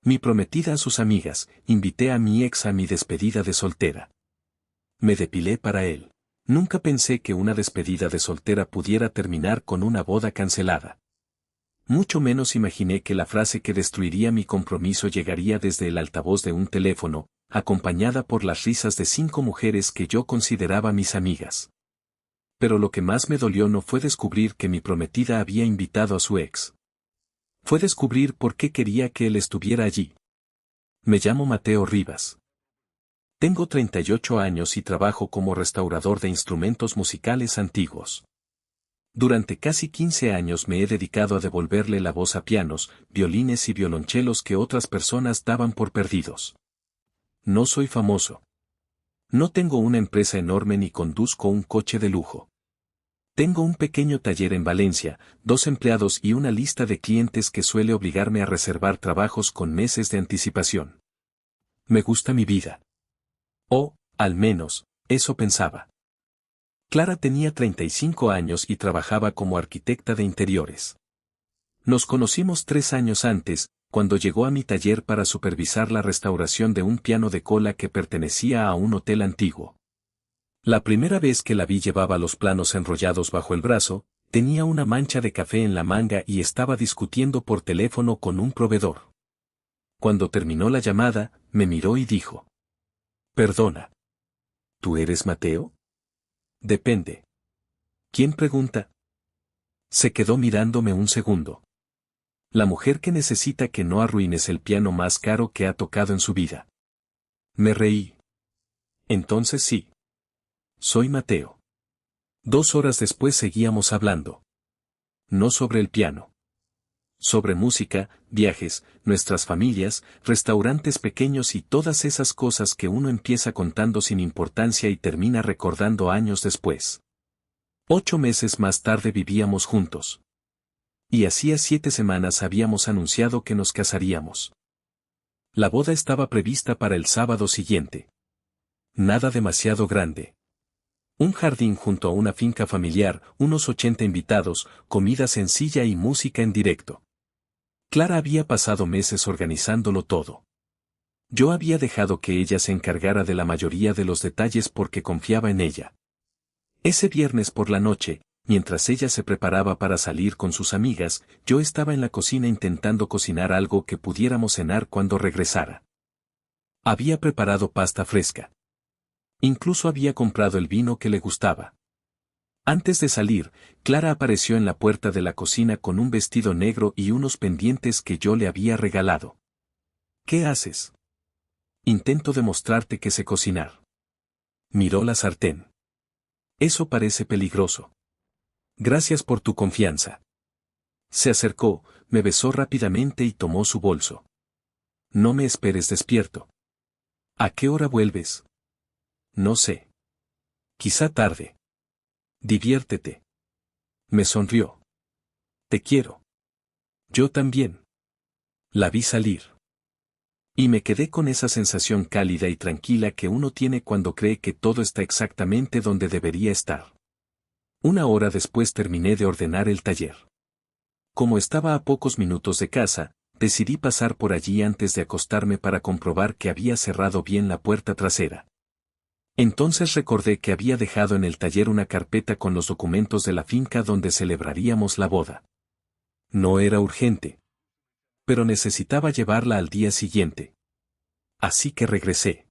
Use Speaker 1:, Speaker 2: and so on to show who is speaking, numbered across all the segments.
Speaker 1: Mi prometida a sus amigas, invité a mi ex a mi despedida de soltera. Me depilé para él. Nunca pensé que una despedida de soltera pudiera terminar con una boda cancelada. Mucho menos imaginé que la frase que destruiría mi compromiso llegaría desde el altavoz de un teléfono, acompañada por las risas de 5 mujeres que yo consideraba mis amigas. Pero lo que más me dolió no fue descubrir que mi prometida había invitado a su ex. Fue descubrir por qué quería que él estuviera allí. Me llamo Mateo Rivas. Tengo 38 años y trabajo como restaurador de instrumentos musicales antiguos. Durante casi 15 años me he dedicado a devolverle la voz a pianos, violines y violonchelos que otras personas daban por perdidos. No soy famoso. No tengo una empresa enorme ni conduzco un coche de lujo. Tengo un pequeño taller en Valencia, 2 empleados y una lista de clientes que suele obligarme a reservar trabajos con meses de anticipación. Me gusta mi vida. O, al menos, eso pensaba. Clara tenía 35 años y trabajaba como arquitecta de interiores. Nos conocimos 3 años antes, cuando llegó a mi taller para supervisar la restauración de un piano de cola que pertenecía a un hotel antiguo. La primera vez que la vi llevaba los planos enrollados bajo el brazo, tenía una mancha de café en la manga y estaba discutiendo por teléfono con un proveedor. Cuando terminó la llamada, me miró y dijo: «Perdona. ¿Tú eres Mateo?» «Depende». «¿Quién pregunta?» Se quedó mirándome un segundo. «La mujer que necesita que no arruines el piano más caro que ha tocado en su vida». Me reí. «Entonces sí. Soy Mateo». 2 horas después seguíamos hablando. No sobre el piano. Sobre música, viajes, nuestras familias, restaurantes pequeños y todas esas cosas que uno empieza contando sin importancia y termina recordando años después. 8 meses más tarde vivíamos juntos. Y hacía 7 semanas habíamos anunciado que nos casaríamos. La boda estaba prevista para el sábado siguiente. Nada demasiado grande. Un jardín junto a una finca familiar, unos 80 invitados, comida sencilla y música en directo. Clara había pasado meses organizándolo todo. Yo había dejado que ella se encargara de la mayoría de los detalles porque confiaba en ella. Ese viernes por la noche, mientras ella se preparaba para salir con sus amigas, yo estaba en la cocina intentando cocinar algo que pudiéramos cenar cuando regresara. Había preparado pasta fresca. Incluso había comprado el vino que le gustaba. Antes de salir, Clara apareció en la puerta de la cocina con un vestido negro y unos pendientes que yo le había regalado. «¿Qué haces?» «Intento demostrarte que sé cocinar». Miró la sartén. «Eso parece peligroso». «Gracias por tu confianza». Se acercó, me besó rápidamente y tomó su bolso. «No me esperes despierto». «¿A qué hora vuelves?» «No sé. Quizá tarde». «Diviértete». Me sonrió. «Te quiero». «Yo también». La vi salir. Y me quedé con esa sensación cálida y tranquila que uno tiene cuando cree que todo está exactamente donde debería estar. 1 hora después terminé de ordenar el taller. Como estaba a pocos minutos de casa, decidí pasar por allí antes de acostarme para comprobar que había cerrado bien la puerta trasera. Entonces recordé que había dejado en el taller una carpeta con los documentos de la finca donde celebraríamos la boda. No era urgente. Pero necesitaba llevarla al día siguiente. Así que regresé.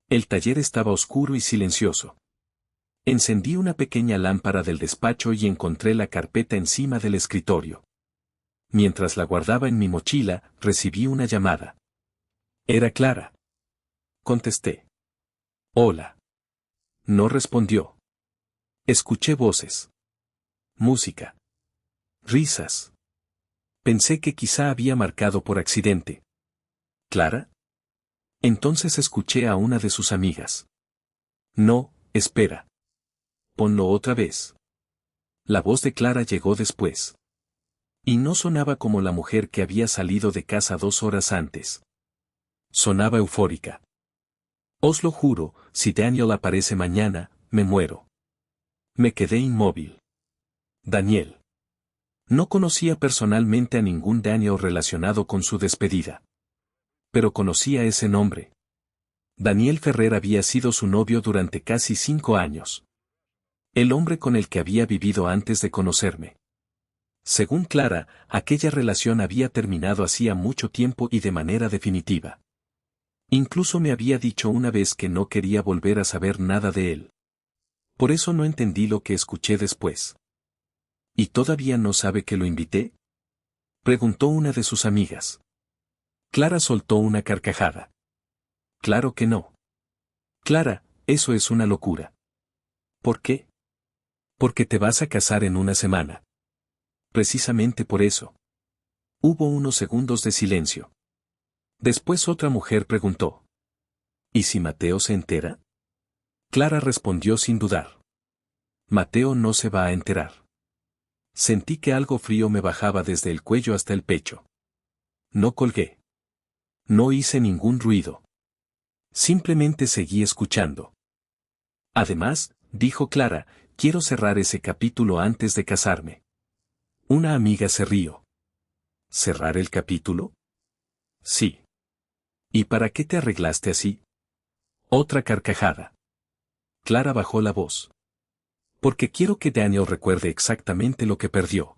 Speaker 1: El taller estaba oscuro y silencioso. Encendí una pequeña lámpara del despacho y encontré la carpeta encima del escritorio. Mientras la guardaba en mi mochila, recibí una llamada. Era Clara. Contesté. «Hola». No respondió. Escuché voces. Música. Risas. Pensé que quizá había marcado por accidente. ¿Clara? Entonces escuché a una de sus amigas. «No, espera. Ponlo otra vez». La voz de Clara llegó después. Y no sonaba como la mujer que había salido de casa 2 horas antes. Sonaba eufórica. «Os lo juro, si Daniel aparece mañana, me muero». Me quedé inmóvil. Daniel. No conocía personalmente a ningún Daniel relacionado con su despedida. Pero conocía ese nombre. Daniel Ferrer había sido su novio durante casi 5 años. El hombre con el que había vivido antes de conocerme. Según Clara, aquella relación había terminado hacía mucho tiempo y de manera definitiva. Incluso me había dicho una vez que no quería volver a saber nada de él. Por eso no entendí lo que escuché después. ¿Y todavía no sabe que lo invité? Preguntó una de sus amigas. Clara soltó una carcajada. Claro que no. Clara, eso es una locura. ¿Por qué? Porque te vas a casar en una semana. Precisamente por eso. Hubo unos segundos de silencio. Después otra mujer preguntó. ¿Y si Mateo se entera? Clara respondió sin dudar. Mateo no se va a enterar. Sentí que algo frío me bajaba desde el cuello hasta el pecho. No colgué. No hice ningún ruido. Simplemente seguí escuchando. Además, dijo Clara, quiero cerrar ese capítulo antes de casarme. Una amiga se rió. ¿Cerrar el capítulo? Sí. ¿Y para qué te arreglaste así? Otra carcajada. Clara bajó la voz. Porque quiero que Daniel recuerde exactamente lo que perdió.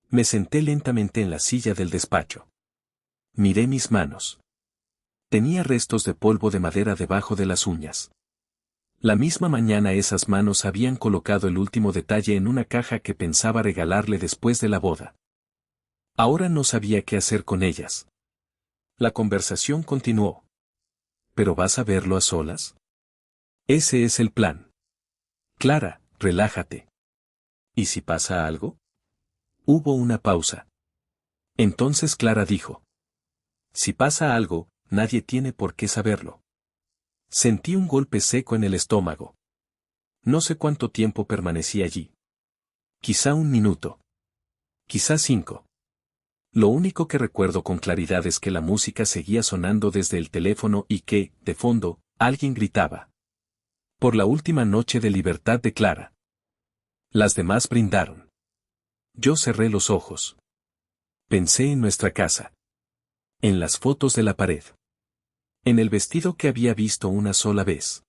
Speaker 1: Me senté lentamente en la silla del despacho. Miré mis manos. Tenía restos de polvo de madera debajo de las uñas. La misma mañana esas manos habían colocado el último detalle en una caja que pensaba regalarle después de la boda. Ahora no sabía qué hacer con ellas. La conversación continuó. ¿Pero vas a verlo a solas? Ese es el plan. Clara, relájate. ¿Y si pasa algo? Hubo una pausa. Entonces Clara dijo. Si pasa algo, nadie tiene por qué saberlo. Sentí un golpe seco en el estómago. No sé cuánto tiempo permanecí allí. Quizá 1 minuto. Quizá 5. Lo único que recuerdo con claridad es que la música seguía sonando desde el teléfono y que, de fondo, alguien gritaba. Por la última noche de libertad de Clara. Las demás brindaron. Yo cerré los ojos. Pensé en nuestra casa. En las fotos de la pared. En el vestido que había visto una sola vez.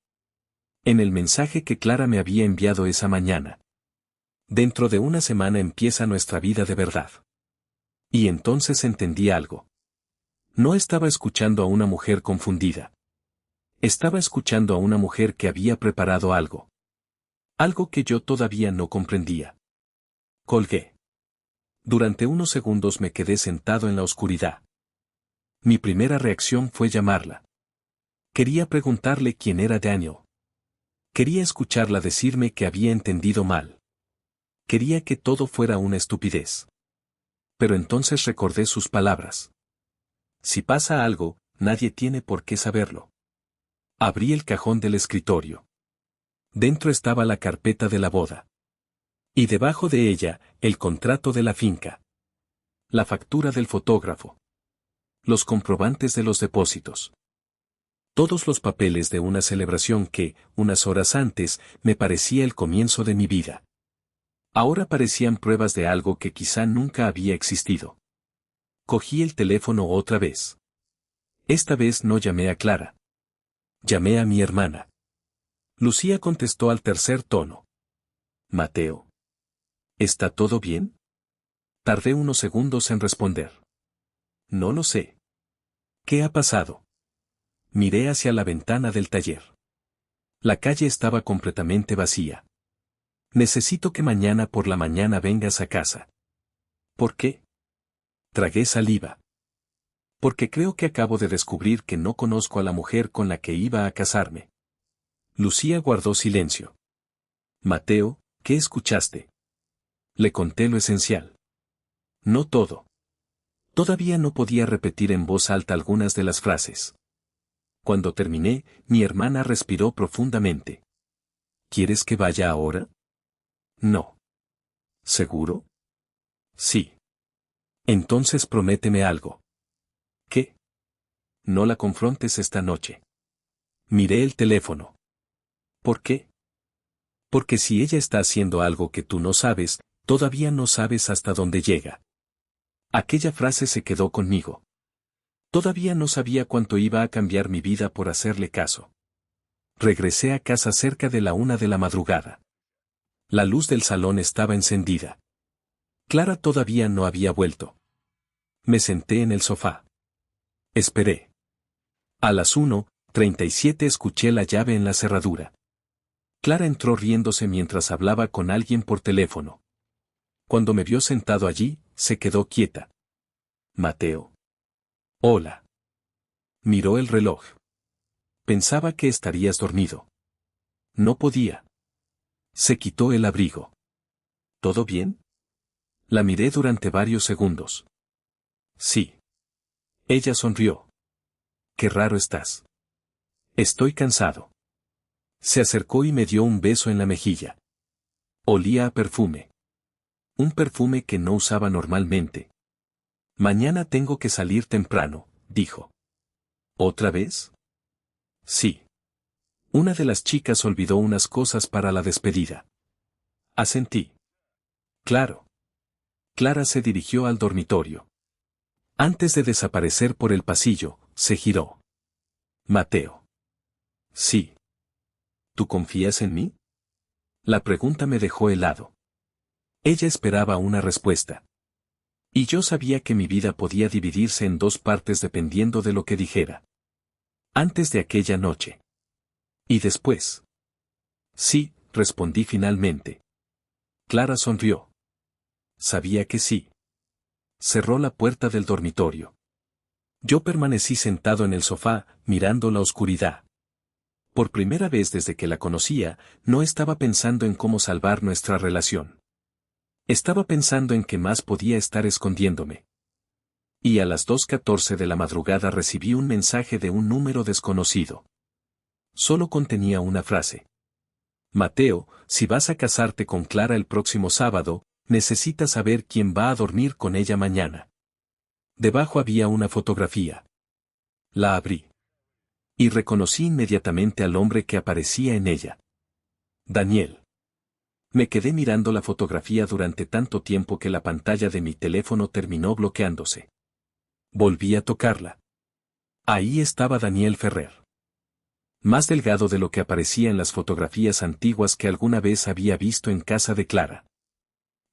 Speaker 1: En el mensaje que Clara me había enviado esa mañana. Dentro de una semana empieza nuestra vida de verdad. Y entonces entendí algo. No estaba escuchando a una mujer confundida. Estaba escuchando a una mujer que había preparado algo. Algo que yo todavía no comprendía. Colgué. Durante unos segundos me quedé sentado en la oscuridad. Mi primera reacción fue llamarla. Quería preguntarle quién era Daniel. Quería escucharla decirme que había entendido mal. Quería que todo fuera una estupidez. Pero entonces recordé sus palabras. Si pasa algo, nadie tiene por qué saberlo. Abrí el cajón del escritorio. Dentro estaba la carpeta de la boda. Y debajo de ella, el contrato de la finca. La factura del fotógrafo. Los comprobantes de los depósitos. Todos los papeles de una celebración que, unas horas antes, me parecía el comienzo de mi vida. Ahora parecían pruebas de algo que quizá nunca había existido. Cogí el teléfono otra vez. Esta vez no llamé a Clara. Llamé a mi hermana. Lucía contestó al tercer tono. Mateo. ¿Está todo bien? Tardé unos segundos en responder. No lo sé. ¿Qué ha pasado? Miré hacia la ventana del taller. La calle estaba completamente vacía. Necesito que mañana por la mañana vengas a casa. ¿Por qué? Tragué saliva. Porque creo que acabo de descubrir que no conozco a la mujer con la que iba a casarme. Lucía guardó silencio. Mateo, ¿qué escuchaste? Le conté lo esencial. No todo. Todavía no podía repetir en voz alta algunas de las frases. Cuando terminé, mi hermana respiró profundamente. ¿Quieres que vaya ahora? No. ¿Seguro? Sí. Entonces prométeme algo. ¿Qué? No la confrontes esta noche. Miré el teléfono. ¿Por qué? Porque si ella está haciendo algo que tú no sabes, todavía no sabes hasta dónde llega. Aquella frase se quedó conmigo. Todavía no sabía cuánto iba a cambiar mi vida por hacerle caso. Regresé a casa cerca de la 1 de la madrugada. La luz del salón estaba encendida. Clara todavía no había vuelto. Me senté en el sofá. Esperé. A las 1:37 escuché la llave en la cerradura. Clara entró riéndose mientras hablaba con alguien por teléfono. Cuando me vio sentado allí, se quedó quieta. Mateo. Hola. Miró el reloj. Pensaba que estarías dormido. No podía. Se quitó el abrigo. ¿Todo bien? La miré durante varios segundos. Sí. Ella sonrió. Qué raro estás. Estoy cansado. Se acercó y me dio un beso en la mejilla. Olía a perfume. Un perfume que no usaba normalmente. Mañana tengo que salir temprano, dijo. ¿Otra vez? Sí. Una de las chicas olvidó unas cosas para la despedida. Asentí. Claro. Clara se dirigió al dormitorio. Antes de desaparecer por el pasillo, se giró. Mateo. Sí. ¿Tú confías en mí? La pregunta me dejó helado. Ella esperaba una respuesta. Y yo sabía que mi vida podía dividirse en dos partes dependiendo de lo que dijera. Antes de aquella noche. ¿Y después? Sí, respondí finalmente. Clara sonrió. Sabía que sí. Cerró la puerta del dormitorio. Yo permanecí sentado en el sofá, mirando la oscuridad. Por primera vez desde que la conocía, no estaba pensando en cómo salvar nuestra relación. Estaba pensando en qué más podía estar escondiéndome. Y a las 2:14 de la madrugada recibí un mensaje de un número desconocido. Solo contenía una frase. Mateo, si vas a casarte con Clara el próximo sábado, necesitas saber quién va a dormir con ella mañana. Debajo había una fotografía. La abrí. Y reconocí inmediatamente al hombre que aparecía en ella. Daniel. Me quedé mirando la fotografía durante tanto tiempo que la pantalla de mi teléfono terminó bloqueándose. Volví a tocarla. Ahí estaba Daniel Ferrer. Más delgado de lo que aparecía en las fotografías antiguas que alguna vez había visto en casa de Clara.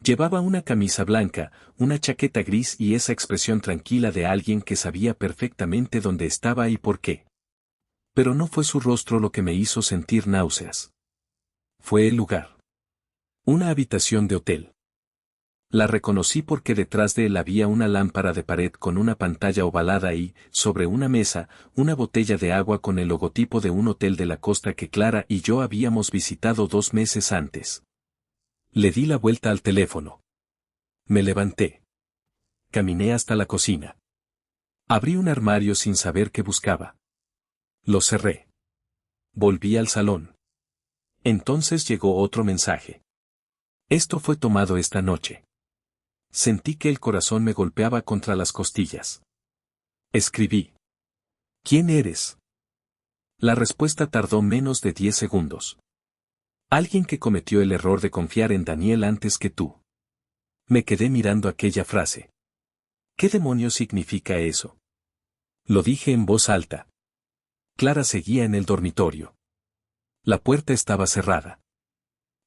Speaker 1: Llevaba una camisa blanca, una chaqueta gris y esa expresión tranquila de alguien que sabía perfectamente dónde estaba y por qué. Pero no fue su rostro lo que me hizo sentir náuseas. Fue el lugar. Una habitación de hotel. La reconocí porque detrás de él había una lámpara de pared con una pantalla ovalada y, sobre una mesa, una botella de agua con el logotipo de un hotel de la costa que Clara y yo habíamos visitado 2 meses antes. Le di la vuelta al teléfono. Me levanté. Caminé hasta la cocina. Abrí un armario sin saber qué buscaba. Lo cerré. Volví al salón. Entonces llegó otro mensaje. Esto fue tomado esta noche. Sentí que el corazón me golpeaba contra las costillas. Escribí. ¿Quién eres? La respuesta tardó menos de 10 segundos. Alguien que cometió el error de confiar en Daniel antes que tú. Me quedé mirando aquella frase. ¿Qué demonios significa eso? Lo dije en voz alta. Clara seguía en el dormitorio. La puerta estaba cerrada.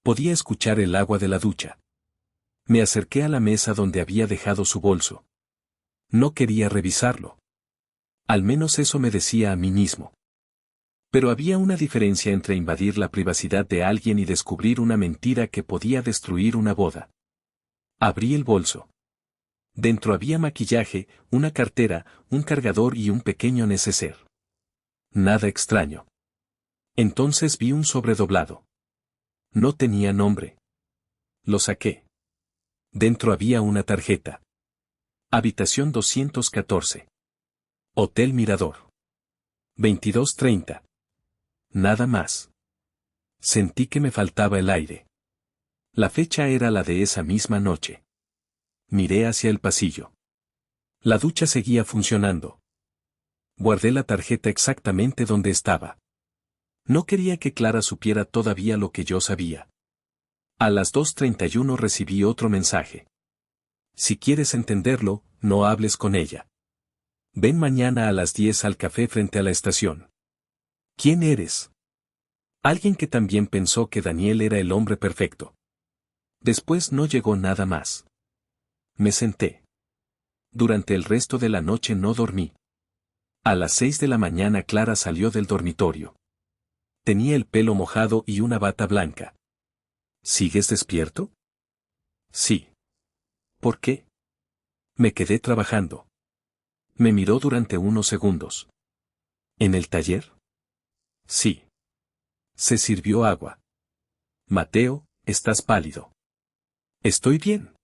Speaker 1: Podía escuchar el agua de la ducha. Me acerqué a la mesa donde había dejado su bolso. No quería revisarlo. Al menos eso me decía a mí mismo. Pero había una diferencia entre invadir la privacidad de alguien y descubrir una mentira que podía destruir una boda. Abrí el bolso. Dentro había maquillaje, una cartera, un cargador y un pequeño neceser. Nada extraño. Entonces vi un sobre doblado. No tenía nombre. Lo saqué. Dentro había una tarjeta. Habitación 214. Hotel Mirador. 22:30. Nada más. Sentí que me faltaba el aire. La fecha era la de esa misma noche. Miré hacia el pasillo. La ducha seguía funcionando. Guardé la tarjeta exactamente donde estaba. No quería que Clara supiera todavía lo que yo sabía. A las 2:31 recibí otro mensaje. Si quieres entenderlo, no hables con ella. Ven mañana a las 10 al café frente a la estación. ¿Quién eres? Alguien que también pensó que Daniel era el hombre perfecto. Después no llegó nada más. Me senté. Durante el resto de la noche no dormí. A las 6 de la mañana Clara salió del dormitorio. Tenía el pelo mojado y una bata blanca. ¿Sigues despierto? Sí. ¿Por qué? Me quedé trabajando. Me miró durante unos segundos. ¿En el taller? Sí. Se sirvió agua. Mateo, estás pálido. Estoy bien.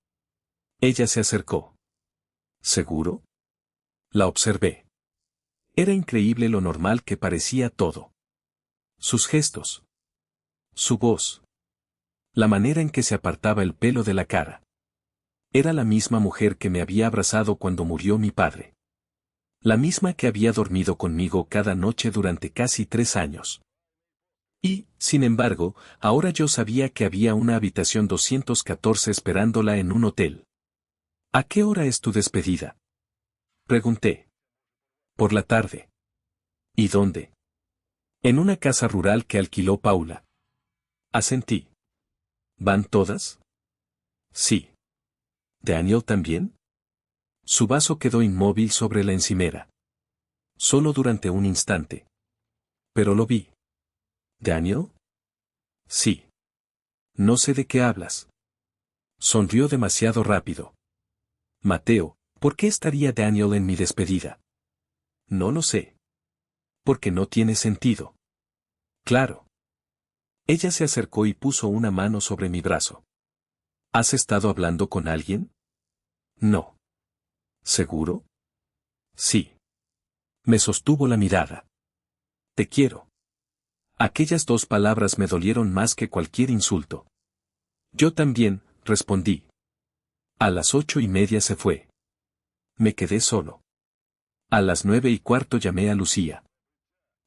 Speaker 1: Ella se acercó. ¿Seguro? La observé. Era increíble lo normal que parecía todo. Sus gestos. Su voz. La manera en que se apartaba el pelo de la cara. Era la misma mujer que me había abrazado cuando murió mi padre. La misma que había dormido conmigo cada noche durante casi 3 años. Y, sin embargo, ahora yo sabía que había una habitación 214 esperándola en un hotel. ¿A qué hora es tu despedida? Pregunté. Por la tarde. ¿Y dónde? En una casa rural que alquiló Paula. Asentí. ¿Van todas? Sí. ¿Daniel también? Su vaso quedó inmóvil sobre la encimera. Solo durante un instante. Pero lo vi. ¿Daniel? Sí. No sé de qué hablas. Sonrió demasiado rápido. Mateo, ¿por qué estaría Daniel en mi despedida? No lo sé. Porque no tiene sentido. Claro. Ella se acercó y puso una mano sobre mi brazo. ¿Has estado hablando con alguien? No. ¿Seguro? Sí. Me sostuvo la mirada. Te quiero. Aquellas 2 palabras me dolieron más que cualquier insulto. Yo también, respondí. A las 8:30 se fue. Me quedé solo. A las 9:15 llamé a Lucía.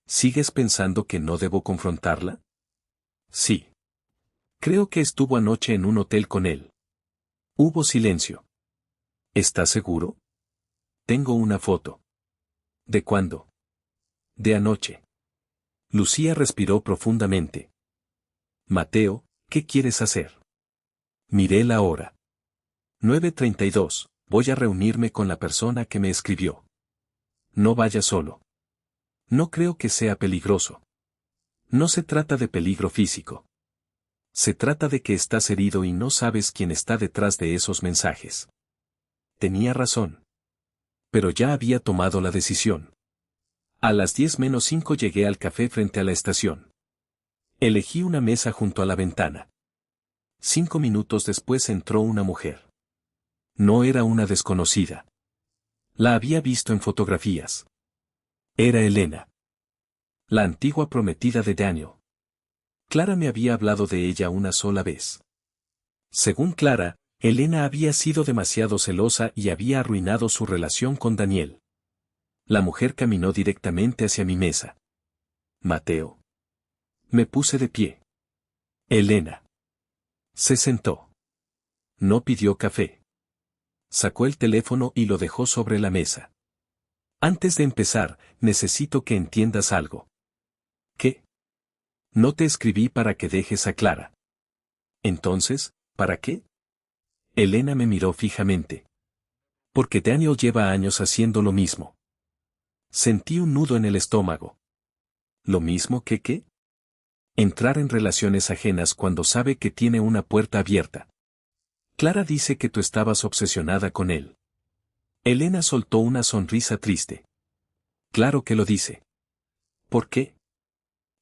Speaker 1: ¿Sigues pensando que no debo confrontarla? Sí. Creo que estuvo anoche en un hotel con él. Hubo silencio. ¿Estás seguro? Tengo una foto. ¿De cuándo? De anoche. Lucía respiró profundamente. Mateo, ¿qué quieres hacer? Miré la hora. 9:32, voy a reunirme con la persona que me escribió. No vaya solo. No creo que sea peligroso. No se trata de peligro físico. Se trata de que estás herido y no sabes quién está detrás de esos mensajes. Tenía razón. Pero ya había tomado la decisión. A las 10:05 llegué al café frente a la estación. Elegí una mesa junto a la ventana. 5 minutos después entró una mujer. No era una desconocida. La había visto en fotografías. Era Elena. La antigua prometida de Daniel. Clara me había hablado de ella una sola vez. Según Clara, Elena había sido demasiado celosa y había arruinado su relación con Daniel. La mujer caminó directamente hacia mi mesa. Mateo. Me puse de pie. Elena. Se sentó. No pidió café. Sacó el teléfono y lo dejó sobre la mesa. Antes de empezar, necesito que entiendas algo. ¿Qué? No te escribí para que dejes a Clara. Entonces, ¿para qué? Elena me miró fijamente. Porque Daniel lleva años haciendo lo mismo. Sentí un nudo en el estómago. ¿Lo mismo que qué? Entrar en relaciones ajenas cuando sabe que tiene una puerta abierta. Clara dice que tú estabas obsesionada con él. Elena soltó una sonrisa triste. Claro que lo dice. ¿Por qué?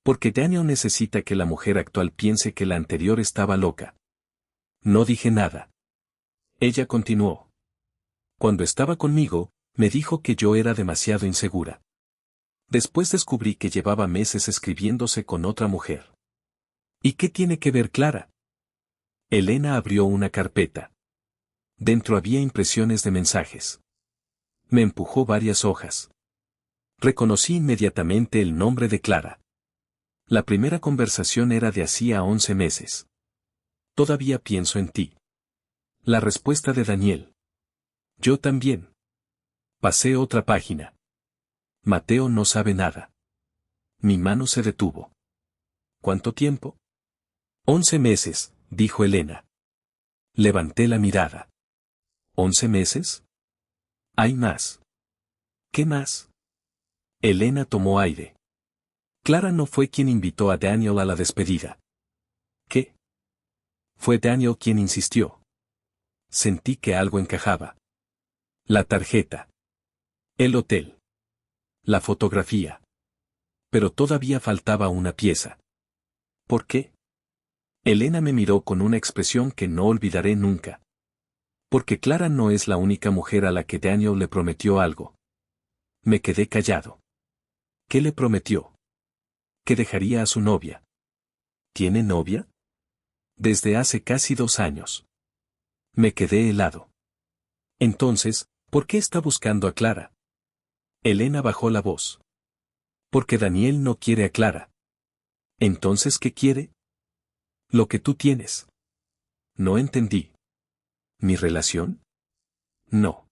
Speaker 1: Porque Daniel necesita que la mujer actual piense que la anterior estaba loca. No dije nada. Ella continuó. Cuando estaba conmigo, me dijo que yo era demasiado insegura. Después descubrí que llevaba meses escribiéndose con otra mujer. ¿Y qué tiene que ver Clara? Elena abrió una carpeta. Dentro había impresiones de mensajes. Me empujó varias hojas. Reconocí inmediatamente el nombre de Clara. La primera conversación era de hacía 11 meses. Todavía pienso en ti. La respuesta de Daniel. Yo también. Pasé otra página. Mateo no sabe nada. Mi mano se detuvo. ¿Cuánto tiempo? 11 meses, dijo Elena. Levanté la mirada. ¿11 meses? Hay más. ¿Qué más? Elena tomó aire. Clara no fue quien invitó a Daniel a la despedida. ¿Qué? Fue Daniel quien insistió. Sentí que algo encajaba. La tarjeta. El hotel. La fotografía. Pero todavía faltaba una pieza. ¿Por qué? Elena me miró con una expresión que no olvidaré nunca. Porque Clara no es la única mujer a la que Daniel le prometió algo. Me quedé callado. ¿Qué le prometió? Que dejaría a su novia. ¿Tiene novia? Desde hace casi 2 años. Me quedé helado. Entonces, ¿por qué está buscando a Clara? Elena bajó la voz. Porque Daniel no quiere a Clara. ¿Entonces qué quiere? Lo que tú tienes. No entendí. ¿Mi relación? No.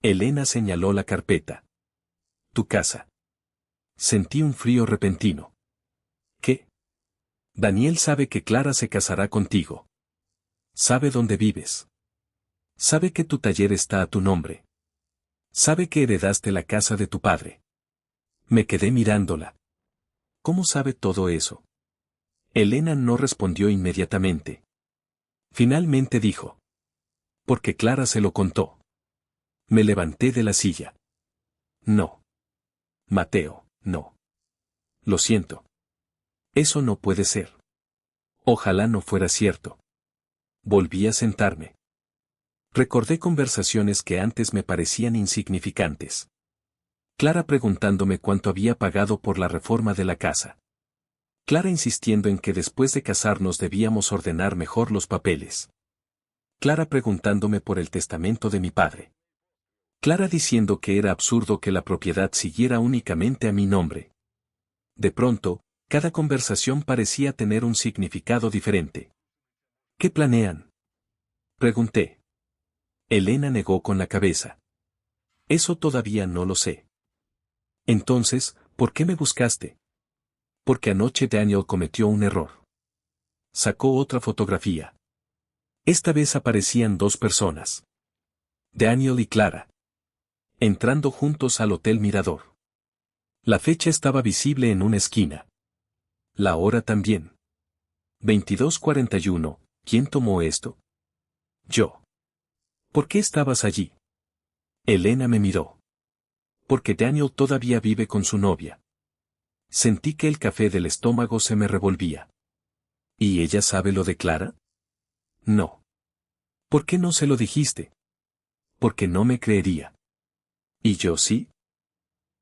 Speaker 1: Elena señaló la carpeta. Tu casa. Sentí un frío repentino. ¿Qué? Daniel sabe que Clara se casará contigo. Sabe dónde vives. Sabe que tu taller está a tu nombre. Sabe que heredaste la casa de tu padre. Me quedé mirándola. ¿Cómo sabe todo eso? Elena no respondió inmediatamente. Finalmente dijo. Porque Clara se lo contó. Me levanté de la silla. No. Mateo, no. Lo siento. Eso no puede ser. Ojalá no fuera cierto. Volví a sentarme. Recordé conversaciones que antes me parecían insignificantes. Clara preguntándome cuánto había pagado por la reforma de la casa. Clara insistiendo en que después de casarnos debíamos ordenar mejor los papeles. Clara preguntándome por el testamento de mi padre. Clara diciendo que era absurdo que la propiedad siguiera únicamente a mi nombre. De pronto, cada conversación parecía tener un significado diferente. ¿Qué planean? Pregunté. Elena negó con la cabeza. Eso todavía no lo sé. Entonces, ¿por qué me buscaste? Porque anoche Daniel cometió un error. Sacó otra fotografía. Esta vez aparecían 2 personas. Daniel y Clara. Entrando juntos al Hotel Mirador. La fecha estaba visible en una esquina. La hora también. 22:41. ¿Quién tomó esto? Yo. ¿Por qué estabas allí? Elena me miró. Porque Daniel todavía vive con su novia. Sentí que el café del estómago se me revolvía. ¿Y ella sabe lo de Clara? No. ¿Por qué no se lo dijiste? Porque no me creería. ¿Y yo sí?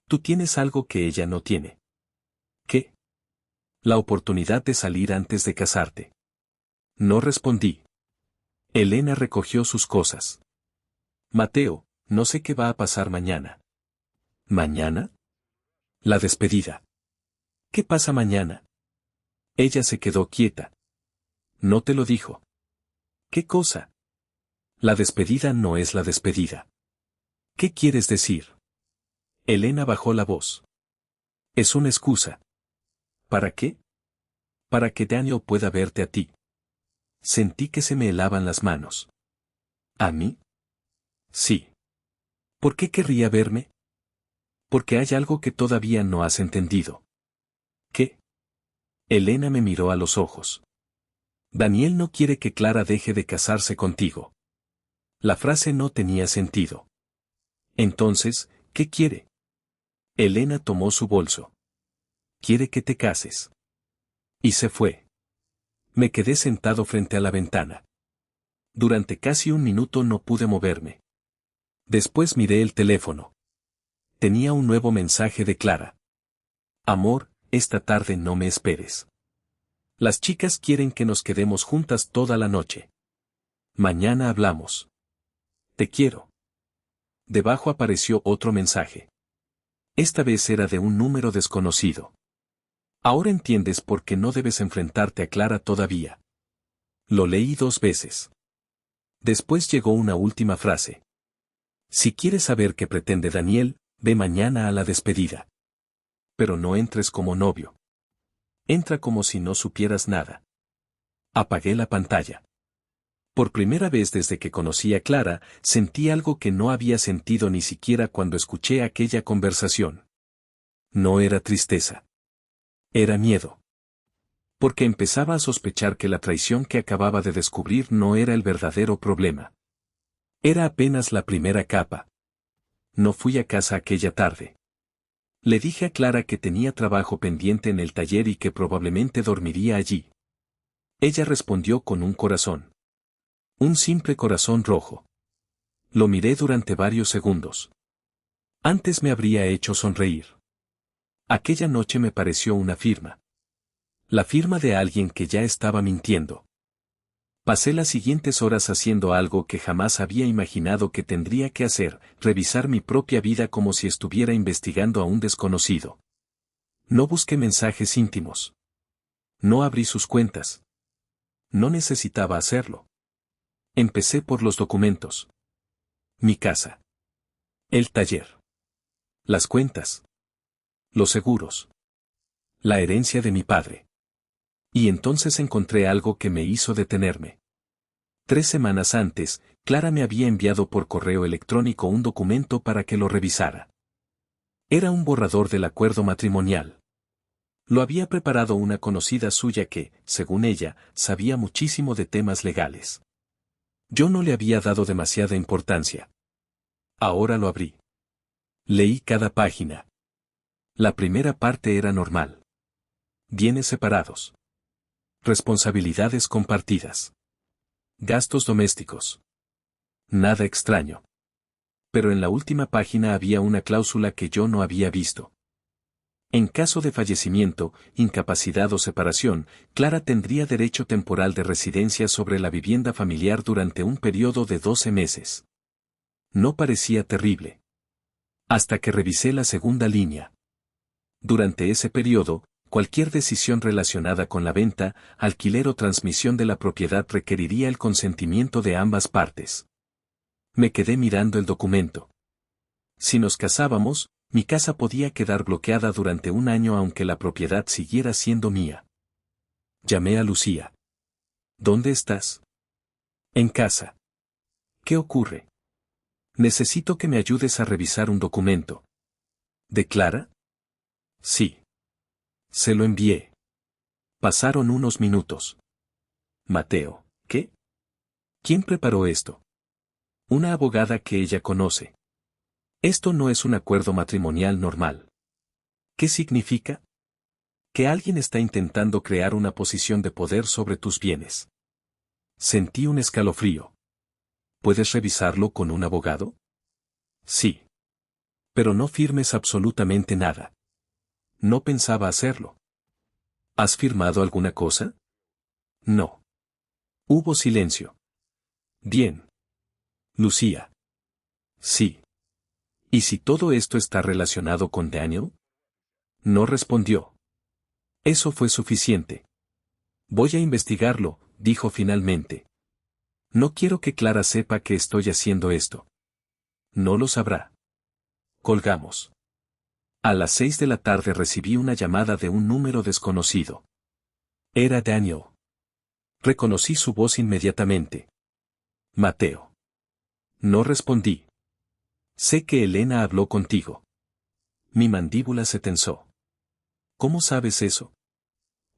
Speaker 1: Tú tienes algo que ella no tiene. ¿Qué? La oportunidad de salir antes de casarte. No respondí. Elena recogió sus cosas. Mateo, no sé qué va a pasar mañana. ¿Mañana? La despedida. ¿Qué pasa mañana? Ella se quedó quieta. No te lo dijo. ¿Qué cosa? La despedida no es la despedida. ¿Qué quieres decir? Elena bajó la voz. Es una excusa. ¿Para qué? Para que Daniel pueda verte a ti. Sentí que se me helaban las manos. ¿A mí? Sí. ¿Por qué querría verme? Porque hay algo que todavía no has entendido. ¿Qué? Elena me miró a los ojos. Daniel no quiere que Clara deje de casarse contigo. La frase no tenía sentido. Entonces, ¿qué quiere? Elena tomó su bolso. Quiere que te cases. Y se fue. Me quedé sentado frente a la ventana. Durante casi un minuto no pude moverme. Después miré el teléfono. Tenía un nuevo mensaje de Clara. Amor, esta tarde no me esperes. Las chicas quieren que nos quedemos juntas toda la noche. Mañana hablamos. Te quiero. Debajo apareció otro mensaje. Esta vez era de un número desconocido. Ahora entiendes por qué no debes enfrentarte a Clara todavía. Lo leí 2 veces. Después llegó una última frase. Si quieres saber qué pretende Daniel, ve mañana a la despedida. Pero no entres como novio. Entra como si no supieras nada. Apagué la pantalla. Por primera vez desde que conocí a Clara, sentí algo que no había sentido ni siquiera cuando escuché aquella conversación. No era tristeza. Era miedo. Porque empezaba a sospechar que la traición que acababa de descubrir no era el verdadero problema. Era apenas la primera capa. No fui a casa aquella tarde. Le dije a Clara que tenía trabajo pendiente en el taller y que probablemente dormiría allí. Ella respondió con un corazón. Un simple corazón rojo. Lo miré durante varios segundos. Antes me habría hecho sonreír. Aquella noche me pareció una firma. La firma de alguien que ya estaba mintiendo. Pasé las siguientes horas haciendo algo que jamás había imaginado que tendría que hacer, revisar mi propia vida como si estuviera investigando a un desconocido. No busqué mensajes íntimos. No abrí sus cuentas. No necesitaba hacerlo. Empecé por los documentos. Mi casa. El taller. Las cuentas. Los seguros. La herencia de mi padre. Y entonces encontré algo que me hizo detenerme. 3 semanas antes, Clara me había enviado por correo electrónico un documento para que lo revisara. Era un borrador del acuerdo matrimonial. Lo había preparado una conocida suya que, según ella, sabía muchísimo de temas legales. Yo no le había dado demasiada importancia. Ahora lo abrí. Leí cada página. La primera parte era normal. Bienes separados. Responsabilidades compartidas. Gastos domésticos. Nada extraño. Pero en la última página había una cláusula que yo no había visto. En caso de fallecimiento, incapacidad o separación, Clara tendría derecho temporal de residencia sobre la vivienda familiar durante un periodo de 12 meses. No parecía terrible. Hasta que revisé la segunda línea. Durante ese periodo, cualquier decisión relacionada con la venta, alquiler o transmisión de la propiedad requeriría el consentimiento de ambas partes. Me quedé mirando el documento. Si nos casábamos, mi casa podía quedar bloqueada durante un año aunque la propiedad siguiera siendo mía. Llamé a Lucía. ¿Dónde estás? En casa. ¿Qué ocurre? Necesito que me ayudes a revisar un documento. ¿De Clara? Sí. Se lo envié. Pasaron unos minutos. Mateo, ¿qué? ¿Quién preparó esto? Una abogada que ella conoce. Esto no es un acuerdo matrimonial normal. ¿Qué significa? Que alguien está intentando crear una posición de poder sobre tus bienes. Sentí un escalofrío. ¿Puedes revisarlo con un abogado? Sí. Pero no firmes absolutamente nada. No pensaba hacerlo. ¿Has firmado alguna cosa? No. Hubo silencio. Bien. Lucía. Sí. ¿Y si todo esto está relacionado con Daniel? No respondió. Eso fue suficiente. Voy a investigarlo, dijo finalmente. No quiero que Clara sepa que estoy haciendo esto. No lo sabrá. Colgamos. A las 6 de la tarde recibí una llamada de un número desconocido. Era Daniel. Reconocí su voz inmediatamente. Mateo. No respondí. Sé que Elena habló contigo. Mi mandíbula se tensó. ¿Cómo sabes eso?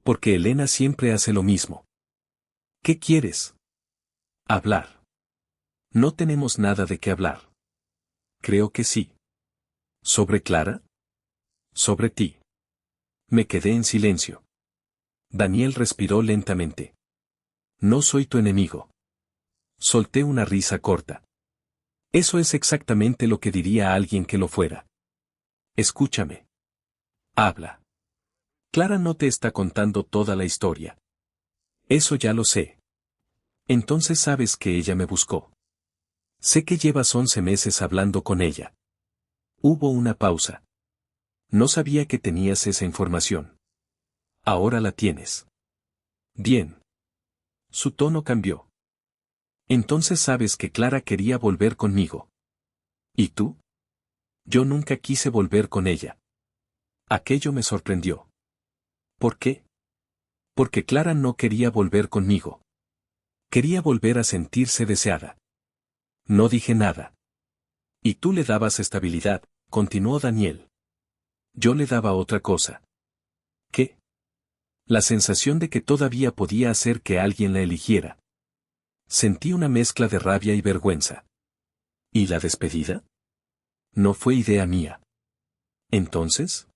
Speaker 1: Porque Elena siempre hace lo mismo. ¿Qué quieres? Hablar. No tenemos nada de qué hablar. Creo que sí. ¿Sobre Clara? Sobre ti. Me quedé en silencio. Daniel respiró lentamente. No soy tu enemigo. Solté una risa corta. Eso es exactamente lo que diría a alguien que lo fuera. Escúchame. Habla. Clara no te está contando toda la historia. Eso ya lo sé. Entonces sabes que ella me buscó. Sé que llevas 11 meses hablando con ella. Hubo una pausa. No sabía que tenías esa información. Ahora la tienes. Bien. Su tono cambió. Entonces sabes que Clara quería volver conmigo. ¿Y tú? Yo nunca quise volver con ella. Aquello me sorprendió. ¿Por qué? Porque Clara no quería volver conmigo. Quería volver a sentirse deseada. No dije nada. Y tú le dabas estabilidad, continuó Daniel. Yo le daba otra cosa. ¿Qué? La sensación de que todavía podía hacer que alguien la eligiera. Sentí una mezcla de rabia y vergüenza. ¿Y la despedida? No fue idea mía. ¿Entonces?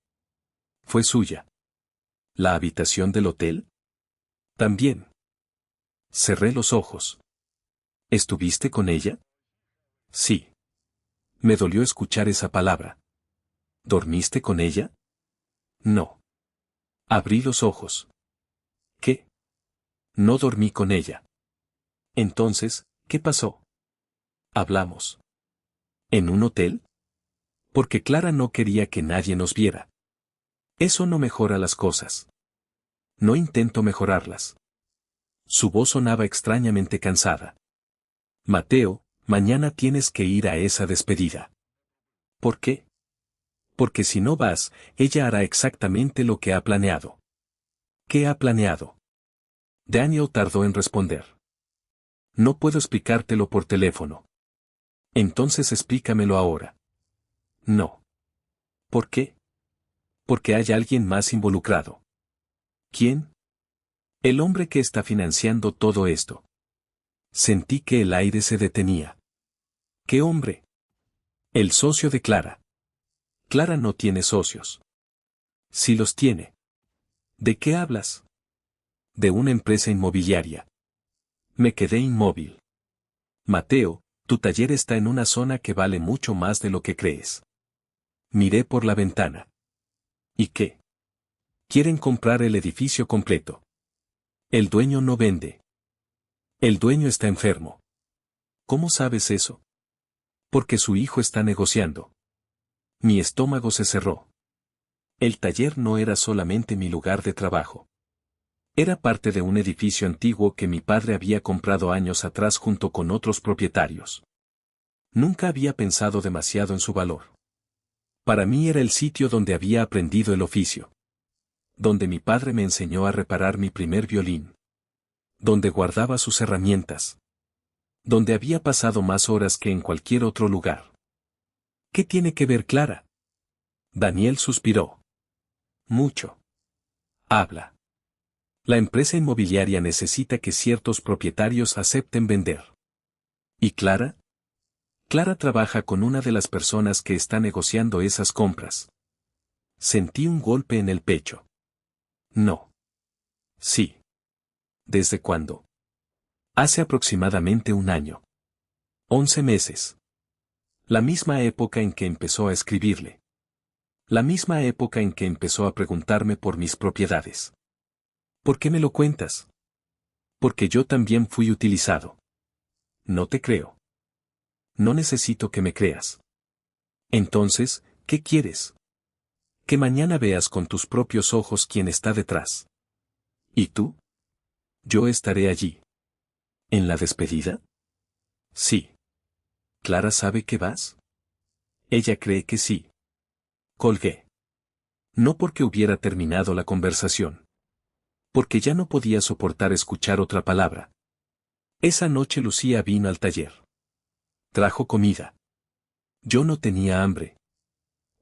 Speaker 1: Fue suya. ¿La habitación del hotel? También. Cerré los ojos. ¿Estuviste con ella? Sí. Me dolió escuchar esa palabra. ¿Dormiste con ella? No. Abrí los ojos. ¿Qué? No dormí con ella. Entonces, ¿qué pasó? Hablamos. ¿En un hotel? Porque Clara no quería que nadie nos viera. Eso no mejora las cosas. No intento mejorarlas. Su voz sonaba extrañamente cansada. Mateo, mañana tienes que ir a esa despedida. ¿Por qué? Porque si no vas, ella hará exactamente lo que ha planeado. ¿Qué ha planeado? Daniel tardó en responder. No puedo explicártelo por teléfono. Entonces explícamelo ahora. No. ¿Por qué? Porque hay alguien más involucrado. ¿Quién? El hombre que está financiando todo esto. Sentí que el aire se detenía. ¿Qué hombre? El socio de Clara. Clara no tiene socios. Sí los tiene. ¿De qué hablas? De una empresa inmobiliaria. Me quedé inmóvil. Mateo, tu taller está en una zona que vale mucho más de lo que crees. Miré por la ventana. ¿Y qué? Quieren comprar el edificio completo. El dueño no vende. El dueño está enfermo. ¿Cómo sabes eso? Porque su hijo está negociando. Mi estómago se cerró. El taller no era solamente mi lugar de trabajo. Era parte de un edificio antiguo que mi padre había comprado años atrás junto con otros propietarios. Nunca había pensado demasiado en su valor. Para mí era el sitio donde había aprendido el oficio. Donde mi padre me enseñó a reparar mi primer violín. Donde guardaba sus herramientas. Donde había pasado más horas que en cualquier otro lugar. ¿Qué tiene que ver Clara? Daniel suspiró. Mucho. Habla. La empresa inmobiliaria necesita que ciertos propietarios acepten vender. ¿Y Clara? Clara trabaja con una de las personas que está negociando esas compras. Sentí un golpe en el pecho. No. Sí. ¿Desde cuándo? Hace aproximadamente un año. 11 meses. La misma época en que empezó a escribirle. La misma época en que empezó a preguntarme por mis propiedades. ¿Por qué me lo cuentas? Porque yo también fui utilizado. No te creo. No necesito que me creas. Entonces, ¿qué quieres? Que mañana veas con tus propios ojos quién está detrás. ¿Y tú? Yo estaré allí. ¿En la despedida? Sí. ¿Clara sabe que vas? Ella cree que sí. Colgué. No porque hubiera terminado la conversación. Porque ya no podía soportar escuchar otra palabra. Esa noche Lucía vino al taller. Trajo comida. Yo no tenía hambre.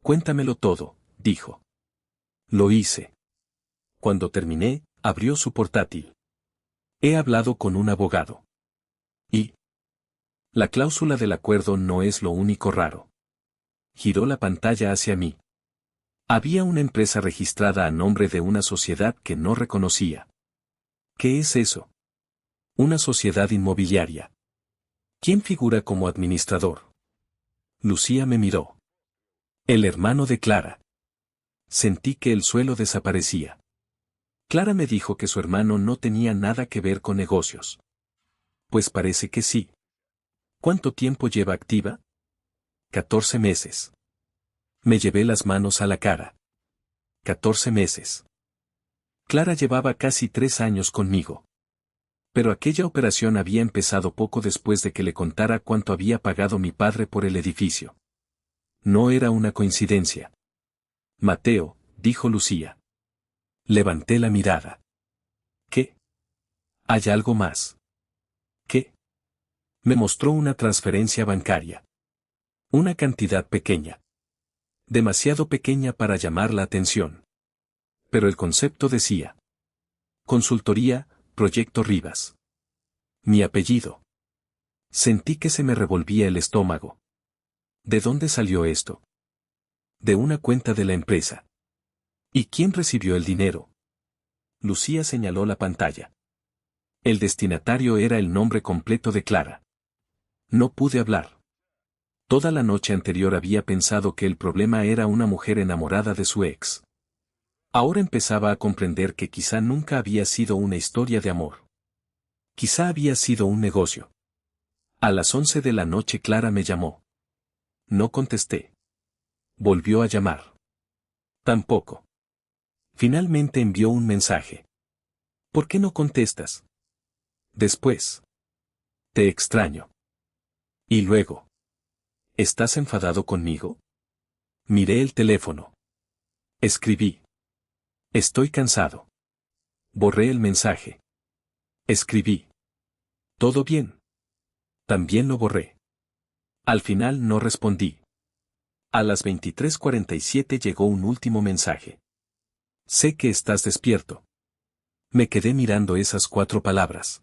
Speaker 1: Cuéntamelo todo, dijo. Lo hice. Cuando terminé, abrió su portátil. He hablado con un abogado. ¿Y? La cláusula del acuerdo no es lo único raro. Giró la pantalla hacia mí. Había una empresa registrada a nombre de una sociedad que no reconocía. ¿Qué es eso? Una sociedad inmobiliaria. ¿Quién figura como administrador? Lucía me miró. El hermano de Clara. Sentí que el suelo desaparecía. Clara me dijo que su hermano no tenía nada que ver con negocios. Pues parece que sí. ¿Cuánto tiempo lleva activa? 14 meses. Me llevé las manos a la cara. 14 meses. Clara llevaba casi 3 años conmigo. Pero aquella operación había empezado poco después de que le contara cuánto había pagado mi padre por el edificio. No era una coincidencia. Mateo, dijo Lucía. Levanté la mirada. ¿Qué? ¿Hay algo más? ¿Qué? Me mostró una transferencia bancaria. Una cantidad pequeña. Demasiado pequeña para llamar la atención. Pero el concepto decía: Consultoría, Proyecto Rivas. Mi apellido. Sentí que se me revolvía el estómago. ¿De dónde salió esto? De una cuenta de la empresa. ¿Y quién recibió el dinero? Lucía señaló la pantalla. El destinatario era el nombre completo de Clara. No pude hablar. Toda la noche anterior había pensado que el problema era una mujer enamorada de su ex. Ahora empezaba a comprender que quizá nunca había sido una historia de amor. Quizá había sido un negocio. A las 11 de la noche Clara me llamó. No contesté. Volvió a llamar. Tampoco. Finalmente envió un mensaje. ¿Por qué no contestas? Después. Te extraño. Y luego. ¿Estás enfadado conmigo? Miré el teléfono. Escribí. Estoy cansado. Borré el mensaje. Escribí. ¿Todo bien? También lo borré. Al final no respondí. A las 23:47 llegó un último mensaje. Sé que estás despierto. Me quedé mirando esas 4 palabras.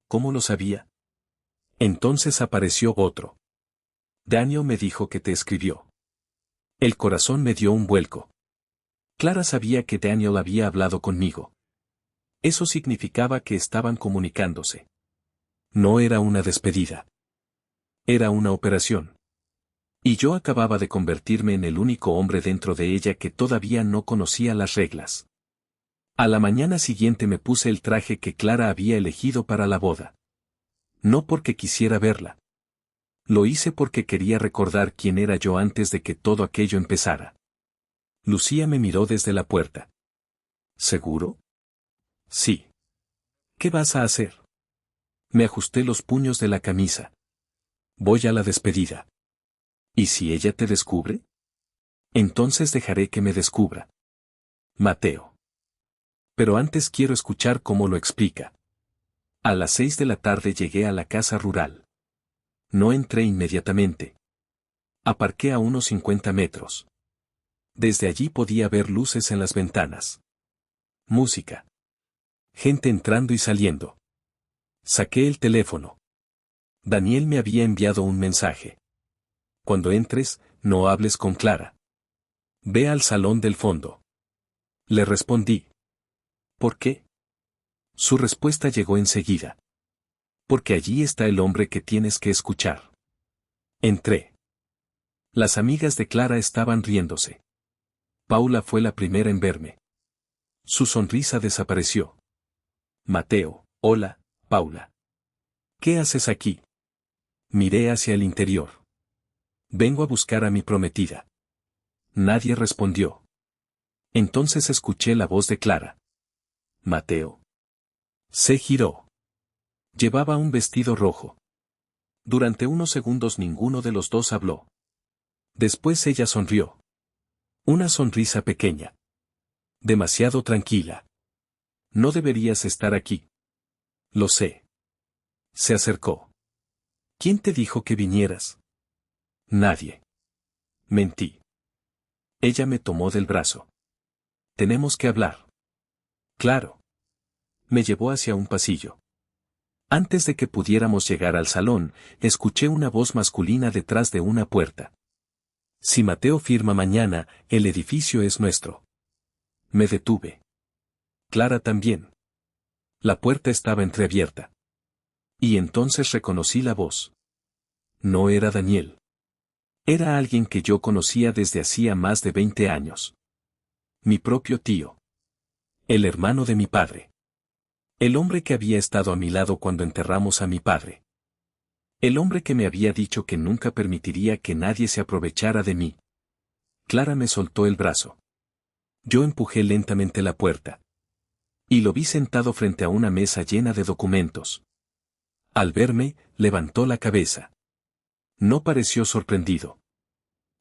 Speaker 1: ¿Cómo lo sabía? Entonces apareció otro. Daniel me dijo que te escribió. El corazón me dio un vuelco. Clara sabía que Daniel había hablado conmigo. Eso significaba que estaban comunicándose. No era una despedida. Era una operación. Y yo acababa de convertirme en el único hombre dentro de ella que todavía no conocía las reglas. A la mañana siguiente me puse el traje que Clara había elegido para la boda. No porque quisiera verla. Lo hice porque quería recordar quién era yo antes de que todo aquello empezara. Lucía me miró desde la puerta. ¿Seguro? Sí. ¿Qué vas a hacer? Me ajusté los puños de la camisa. Voy a la despedida. ¿Y si ella te descubre? Entonces dejaré que me descubra. Mateo. Pero antes quiero escuchar cómo lo explica. A las 6 de la tarde llegué a la casa rural. No entré inmediatamente. Aparqué a unos 50 metros. Desde allí podía ver luces en las ventanas. Música. Gente entrando y saliendo. Saqué el teléfono. Daniel me había enviado un mensaje. Cuando entres, no hables con Clara. Ve al salón del fondo. Le respondí. ¿Por qué? Su respuesta llegó enseguida. Porque allí está el hombre que tienes que escuchar. Entré. Las amigas de Clara estaban riéndose. Paula fue la primera en verme. Su sonrisa desapareció. Mateo, hola, Paula. ¿Qué haces aquí? Miré hacia el interior. Vengo a buscar a mi prometida. Nadie respondió. Entonces escuché la voz de Clara. Mateo. Se giró. Llevaba un vestido rojo. Durante unos segundos ninguno de los dos habló. Después ella sonrió. Una sonrisa pequeña. Demasiado tranquila. No deberías estar aquí. Lo sé. Se acercó. ¿Quién te dijo que vinieras? Nadie. Mentí. Ella me tomó del brazo. Tenemos que hablar. Claro. Me llevó hacia un pasillo. Antes de que pudiéramos llegar al salón, escuché una voz masculina detrás de una puerta. Si Mateo firma mañana, el edificio es nuestro. Me detuve. Clara también. La puerta estaba entreabierta. Y entonces reconocí la voz. No era Daniel. Era alguien que yo conocía desde hacía más de 20 años. Mi propio tío. El hermano de mi padre. El hombre que había estado a mi lado cuando enterramos a mi padre. El hombre que me había dicho que nunca permitiría que nadie se aprovechara de mí. Clara me soltó el brazo. Yo empujé lentamente la puerta. Y lo vi sentado frente a una mesa llena de documentos. Al verme, levantó la cabeza. No pareció sorprendido.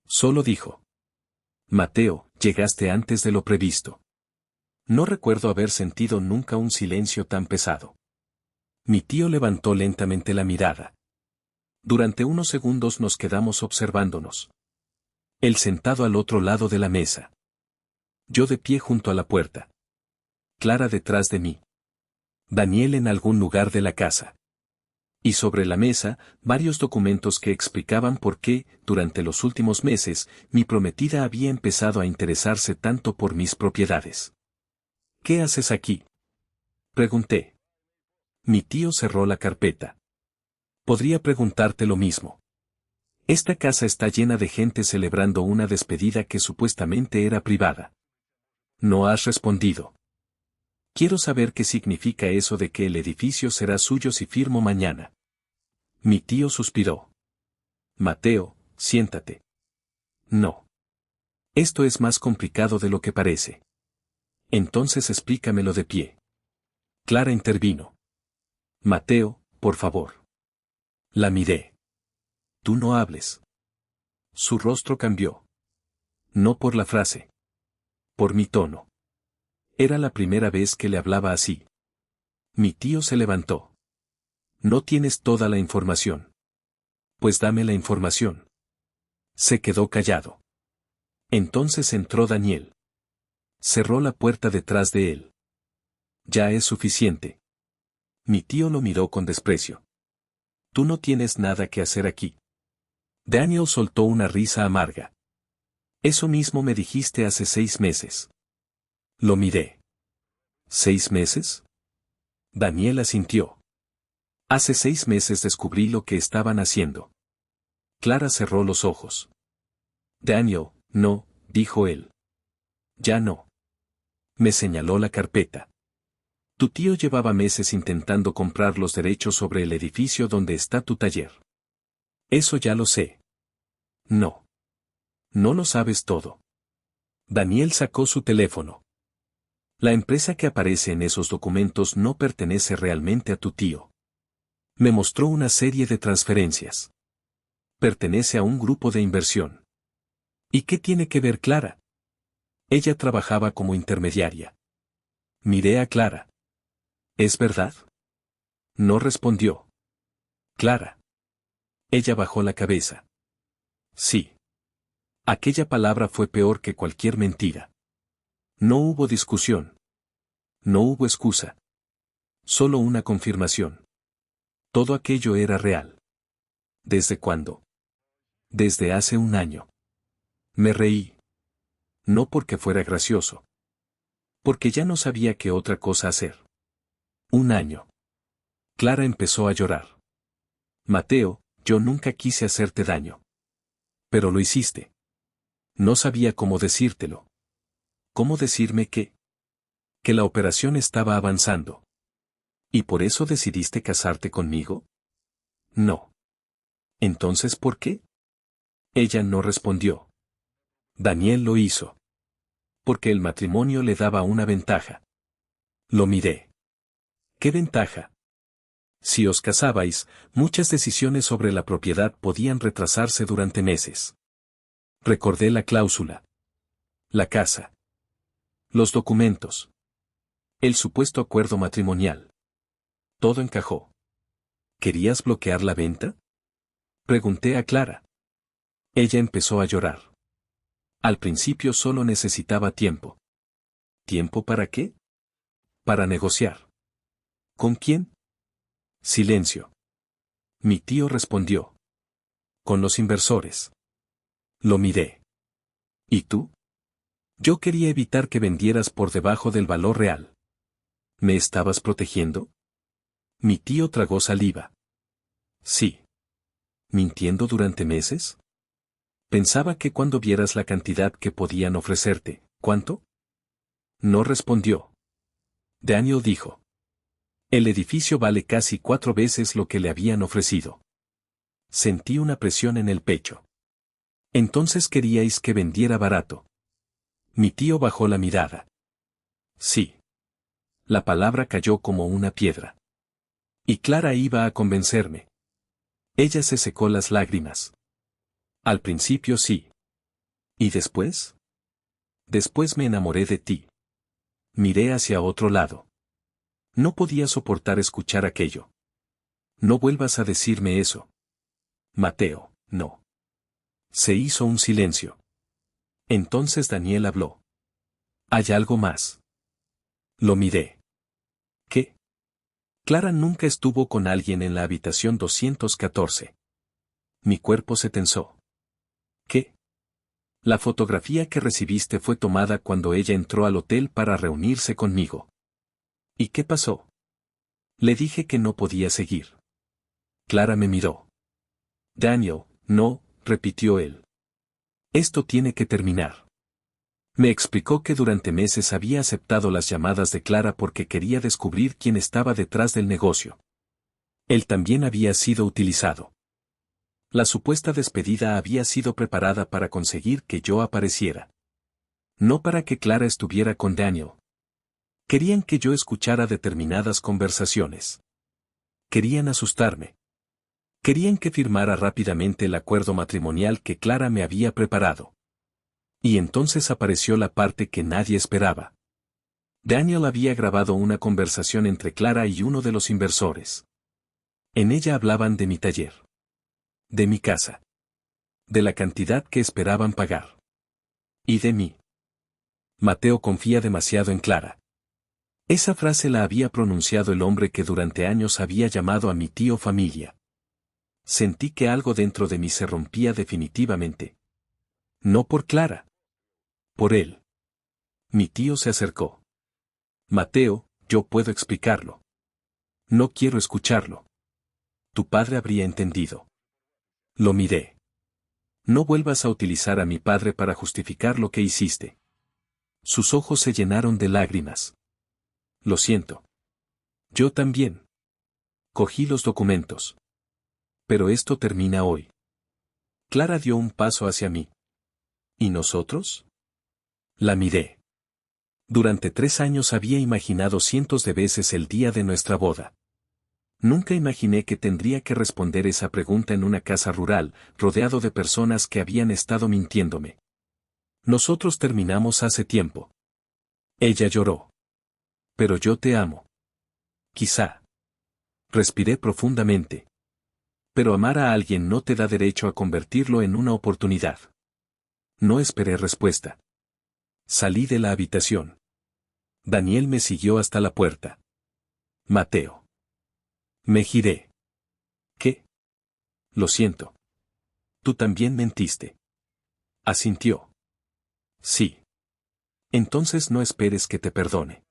Speaker 1: Solo dijo: Mateo, llegaste antes de lo previsto. No recuerdo haber sentido nunca un silencio tan pesado. Mi tío levantó lentamente la mirada. Durante unos segundos nos quedamos observándonos. Él sentado al otro lado de la mesa. Yo de pie junto a la puerta. Clara detrás de mí. Daniel en algún lugar de la casa. Y sobre la mesa, varios documentos que explicaban por qué, durante los últimos meses, mi prometida había empezado a interesarse tanto por mis propiedades. ¿Qué haces aquí?, pregunté. Mi tío cerró la carpeta. Podría preguntarte lo mismo. Esta casa está llena de gente celebrando una despedida que supuestamente era privada. No has respondido. Quiero saber qué significa eso de que el edificio será suyo si firmo mañana. Mi tío suspiró. Mateo, siéntate. No. Esto es más complicado de lo que parece. Entonces explícamelo de pie. Clara intervino. Mateo, por favor. La miré. Tú no hables. Su rostro cambió. No por la frase. Por mi tono. Era la primera vez que le hablaba así. Mi tío se levantó. No tienes toda la información. Pues dame la información. Se quedó callado. Entonces entró Daniel. Cerró la puerta detrás de él. Ya es suficiente. Mi tío lo miró con desprecio. Tú no tienes nada que hacer aquí. Daniel soltó una risa amarga. Eso mismo me dijiste hace 6 meses. Lo miré. ¿6 meses? Daniel asintió. Hace 6 meses descubrí lo que estaban haciendo. Clara cerró los ojos. Daniel, no, dijo él. Ya no. Me señaló la carpeta. Tu tío llevaba meses intentando comprar los derechos sobre el edificio donde está tu taller. Eso ya lo sé. No. No lo sabes todo. Daniel sacó su teléfono. La empresa que aparece en esos documentos no pertenece realmente a tu tío. Me mostró una serie de transferencias. Pertenece a un grupo de inversión. ¿Y qué tiene que ver Clara? Ella trabajaba como intermediaria. Miré a Clara. ¿Es verdad? No respondió. Clara. Ella bajó la cabeza. Sí. Aquella palabra fue peor que cualquier mentira. No hubo discusión. No hubo excusa. Solo una confirmación. Todo aquello era real. ¿Desde cuándo? Desde hace 1 año. Me reí. No porque fuera gracioso. Porque ya no sabía qué otra cosa hacer. 1 año. Clara empezó a llorar. Mateo, yo nunca quise hacerte daño. Pero lo hiciste. No sabía cómo decírtelo. ¿Cómo decirme qué? Que la operación estaba avanzando. ¿Y por eso decidiste casarte conmigo? No. ¿Entonces por qué? Ella no respondió. Daniel lo hizo. Porque el matrimonio le daba una ventaja. Lo miré. ¿Qué ventaja? Si os casabais, muchas decisiones sobre la propiedad podían retrasarse durante meses. Recordé la cláusula. La casa. Los documentos. El supuesto acuerdo matrimonial. Todo encajó. ¿Querías bloquear la venta? Pregunté a Clara. Ella empezó a llorar. Al principio solo necesitaba tiempo. ¿Tiempo para qué? Para negociar. ¿Con quién? Silencio. Mi tío respondió. Con los inversores. Lo miré. ¿Y tú? Yo quería evitar que vendieras por debajo del valor real. ¿Me estabas protegiendo? Mi tío tragó saliva. Sí. ¿Mintiendo durante meses? Pensaba que cuando vieras la cantidad que podían ofrecerte, ¿cuánto? No respondió. Daniel dijo. El edificio vale casi 4 veces lo que le habían ofrecido. Sentí una presión en el pecho. Entonces queríais que vendiera barato. Mi tío bajó la mirada. Sí. La palabra cayó como una piedra. Y Clara iba a convencerme. Ella se secó las lágrimas. Al principio sí. ¿Y después? Después me enamoré de ti. Miré hacia otro lado. No podía soportar escuchar aquello. No vuelvas a decirme eso. Mateo, no. Se hizo un silencio. Entonces Daniel habló. ¿Hay algo más? Lo miré. ¿Qué? Clara nunca estuvo con alguien en la habitación 214. Mi cuerpo se tensó. ¿Qué? La fotografía que recibiste fue tomada cuando ella entró al hotel para reunirse conmigo. ¿Y qué pasó? Le dije que no podía seguir. Clara me miró. Daniel, no, repitió él. Esto tiene que terminar. Me explicó que durante meses había aceptado las llamadas de Clara porque quería descubrir quién estaba detrás del negocio. Él también había sido utilizado. La supuesta despedida había sido preparada para conseguir que yo apareciera. No para que Clara estuviera con Daniel. Querían que yo escuchara determinadas conversaciones. Querían asustarme. Querían que firmara rápidamente el acuerdo matrimonial que Clara me había preparado. Y entonces apareció la parte que nadie esperaba. Daniel había grabado una conversación entre Clara y uno de los inversores. En ella hablaban de mi taller. De mi casa. De la cantidad que esperaban pagar. Y de mí. Mateo confía demasiado en Clara. Esa frase la había pronunciado el hombre que durante años había llamado a mi tío familia. Sentí que algo dentro de mí se rompía definitivamente. No por Clara. Por él. Mi tío se acercó. Mateo, yo puedo explicarlo. No quiero escucharlo. Tu padre habría entendido. Lo miré. No vuelvas a utilizar a mi padre para justificar lo que hiciste. Sus ojos se llenaron de lágrimas. Lo siento. Yo también. Cogí los documentos. Pero esto termina hoy. Clara dio un paso hacia mí. ¿Y nosotros? La miré. Durante 3 años había imaginado cientos de veces el día de nuestra boda. Nunca imaginé que tendría que responder esa pregunta en una casa rural, rodeado de personas que habían estado mintiéndome. Nosotros terminamos hace tiempo. Ella lloró. Pero yo te amo. Quizá. Respiré profundamente. Pero amar a alguien no te da derecho a convertirlo en una oportunidad. No esperé respuesta. Salí de la habitación. Daniel me siguió hasta la puerta. Mateo. Me giré. ¿Qué? Lo siento. Tú también mentiste. Asintió. Sí. Entonces no esperes que te perdone.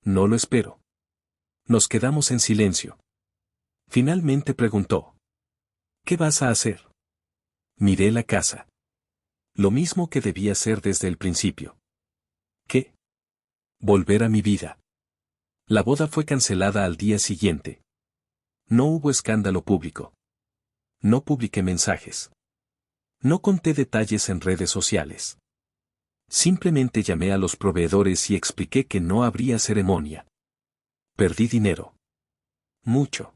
Speaker 1: No lo espero. Nos quedamos en silencio. Finalmente preguntó. ¿Qué vas a hacer? Miré la casa. Lo mismo que debía hacer desde el principio. ¿Qué? Volver a mi vida. La boda fue cancelada al día siguiente. No hubo escándalo público. No publiqué mensajes. No conté detalles en redes sociales. Simplemente llamé a los proveedores y expliqué que no habría ceremonia. Perdí dinero. Mucho.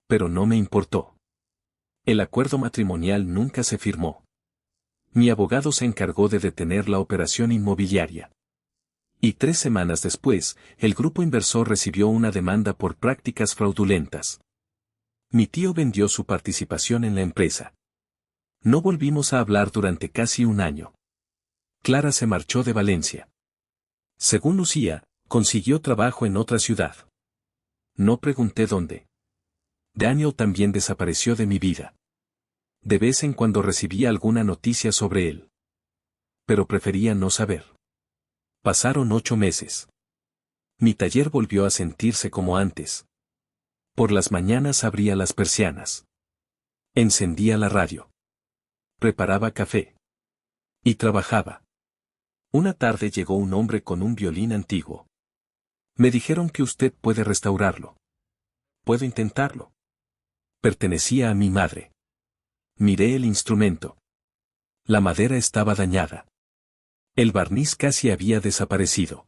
Speaker 1: Pero no me importó. El acuerdo matrimonial nunca se firmó. Mi abogado se encargó de detener la operación inmobiliaria. Y 3 semanas después, el grupo inversor recibió una demanda por prácticas fraudulentas. Mi tío vendió su participación en la empresa. No volvimos a hablar durante casi un año. Clara se marchó de Valencia. Según Lucía, consiguió trabajo en otra ciudad. No pregunté dónde. Daniel también desapareció de mi vida. De vez en cuando recibía alguna noticia sobre él. Pero prefería no saber. Pasaron 8 meses. Mi taller volvió a sentirse como antes. Por las mañanas abría las persianas. Encendía la radio. Preparaba café. Y trabajaba. Una tarde llegó un hombre con un violín antiguo. Me dijeron que usted puede restaurarlo. Puedo intentarlo. Pertenecía a mi madre. Miré el instrumento. La madera estaba dañada. El barniz casi había desaparecido.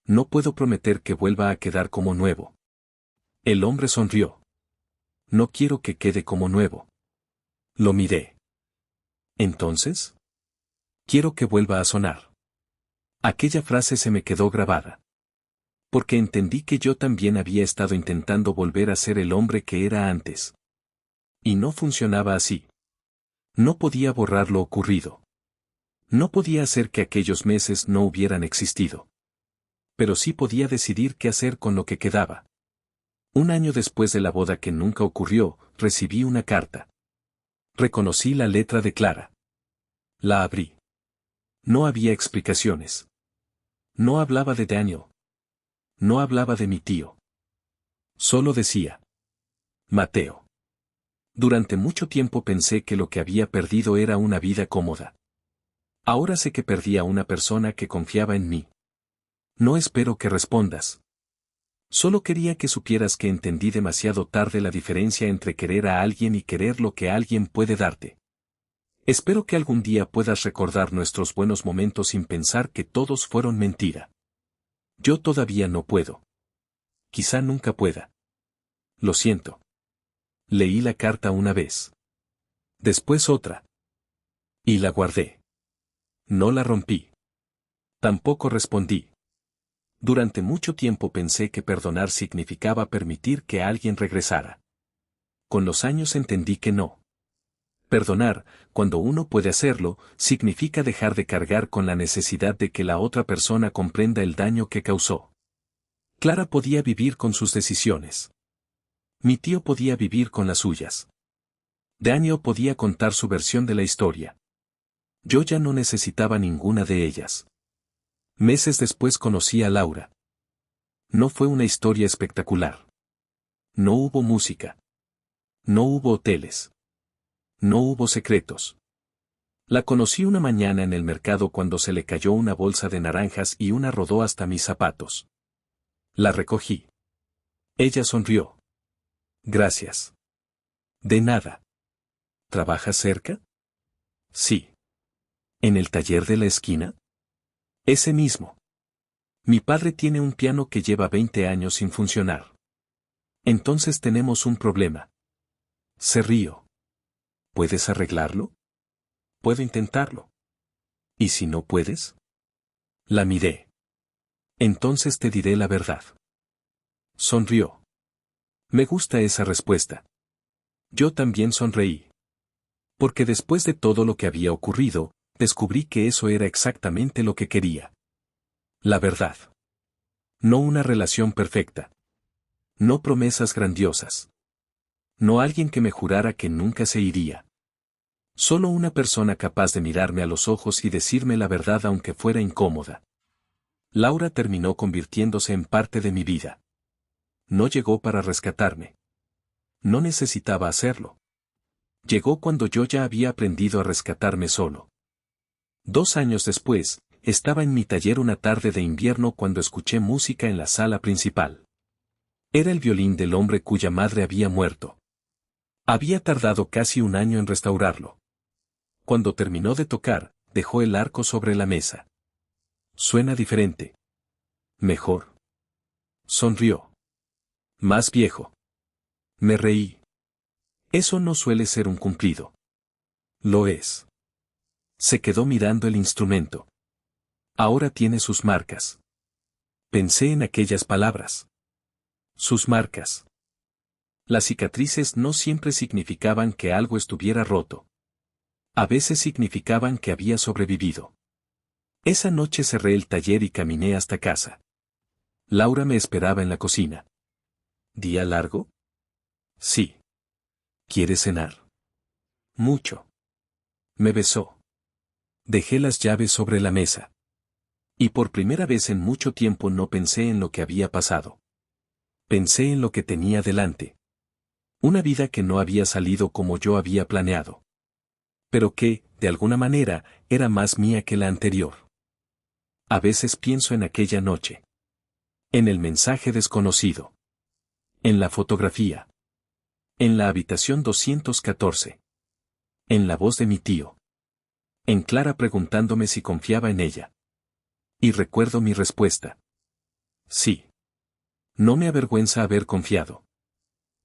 Speaker 1: No puedo prometer que vuelva a quedar como nuevo. El hombre sonrió. No quiero que quede como nuevo. Lo miré. ¿Entonces? Quiero que vuelva a sonar. Aquella frase se me quedó grabada. Porque entendí que yo también había estado intentando volver a ser el hombre que era antes. Y no funcionaba así. No podía borrar lo ocurrido. No podía hacer que aquellos meses no hubieran existido. Pero sí podía decidir qué hacer con lo que quedaba. Un año después de la boda que nunca ocurrió, recibí una carta. Reconocí la letra de Clara. La abrí. No había explicaciones. No hablaba de Daniel. No hablaba de mi tío. Solo decía: Mateo. Durante mucho tiempo pensé que lo que había perdido era una vida cómoda. Ahora sé que perdí a una persona que confiaba en mí. No espero que respondas. Solo quería que supieras que entendí demasiado tarde la diferencia entre querer a alguien y querer lo que alguien puede darte. Espero que algún día puedas recordar nuestros buenos momentos sin pensar que todos fueron mentira. Yo todavía no puedo. Quizá nunca pueda. Lo siento. Leí la carta una vez. Después otra. Y la guardé. No la rompí. Tampoco respondí. Durante mucho tiempo pensé que perdonar significaba permitir que alguien regresara. Con los años entendí que no. Perdonar, cuando uno puede hacerlo, significa dejar de cargar con la necesidad de que la otra persona comprenda el daño que causó. Clara podía vivir con sus decisiones. Mi tío podía vivir con las suyas. Daniel podía contar su versión de la historia. Yo ya no necesitaba ninguna de ellas. Meses después conocí a Laura. No fue una historia espectacular. No hubo música. No hubo hoteles. No hubo secretos. La conocí una mañana en el mercado cuando se le cayó una bolsa de naranjas y una rodó hasta mis zapatos. La recogí. Ella sonrió. Gracias. De nada. ¿Trabajas cerca? Sí. ¿En el taller de la esquina? Ese mismo. Mi padre tiene un piano que lleva 20 años sin funcionar. Entonces tenemos un problema. Se rió. ¿Puedes arreglarlo? Puedo intentarlo. ¿Y si no puedes? La miré. Entonces te diré la verdad. Sonrió. Me gusta esa respuesta. Yo también sonreí. Porque después de todo lo que había ocurrido, descubrí que eso era exactamente lo que quería. La verdad. No una relación perfecta. No promesas grandiosas. No alguien que me jurara que nunca se iría. Solo una persona capaz de mirarme a los ojos y decirme la verdad aunque fuera incómoda. Laura terminó convirtiéndose en parte de mi vida. No llegó para rescatarme. No necesitaba hacerlo. Llegó cuando yo ya había aprendido a rescatarme solo. 2 años después, estaba en mi taller una tarde de invierno cuando escuché música en la sala principal. Era el violín del hombre cuya madre había muerto. Había tardado casi un año en restaurarlo. Cuando terminó de tocar, dejó el arco sobre la mesa. Suena diferente. Mejor. Sonrió. Más viejo. Me reí. Eso no suele ser un cumplido. Lo es. Se quedó mirando el instrumento. Ahora tiene sus marcas. Pensé en aquellas palabras. Sus marcas. Las cicatrices no siempre significaban que algo estuviera roto. A veces significaban que había sobrevivido. Esa noche cerré el taller y caminé hasta casa. Laura me esperaba en la cocina. ¿Día largo? Sí. ¿Quieres cenar? Mucho. Me besó. Dejé las llaves sobre la mesa. Y por primera vez en mucho tiempo no pensé en lo que había pasado. Pensé en lo que tenía delante. Una vida que no había salido como yo había planeado. Pero que, de alguna manera, era más mía que la anterior. A veces pienso en aquella noche. En el mensaje desconocido. En la fotografía. En la habitación 214. En la voz de mi tío. En Clara preguntándome si confiaba en ella. Y recuerdo mi respuesta. Sí. No me avergüenza haber confiado.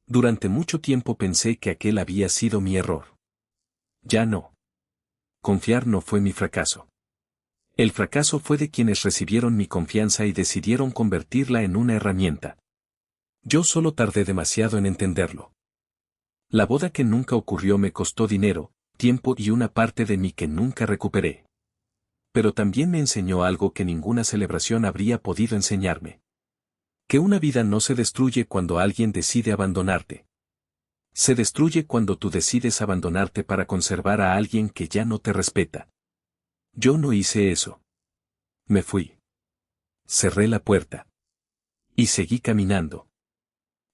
Speaker 1: Durante mucho tiempo pensé que aquel había sido mi error. Ya no. confiar no fue mi fracaso. El fracaso fue de quienes recibieron mi confianza y decidieron convertirla en una herramienta. Yo solo tardé demasiado en entenderlo. La boda que nunca ocurrió me costó dinero, tiempo y una parte de mí que nunca recuperé. Pero también me enseñó algo que ninguna celebración habría podido enseñarme. Que una vida no se destruye cuando alguien decide abandonarte. Se destruye cuando tú decides abandonarte para conservar a alguien que ya no te respeta. Yo no hice eso. Me fui. Cerré la puerta. Y seguí caminando.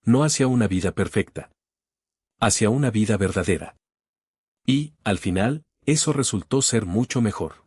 Speaker 1: No hacia una vida perfecta. Hacia una vida verdadera. Y, al final, eso resultó ser mucho mejor.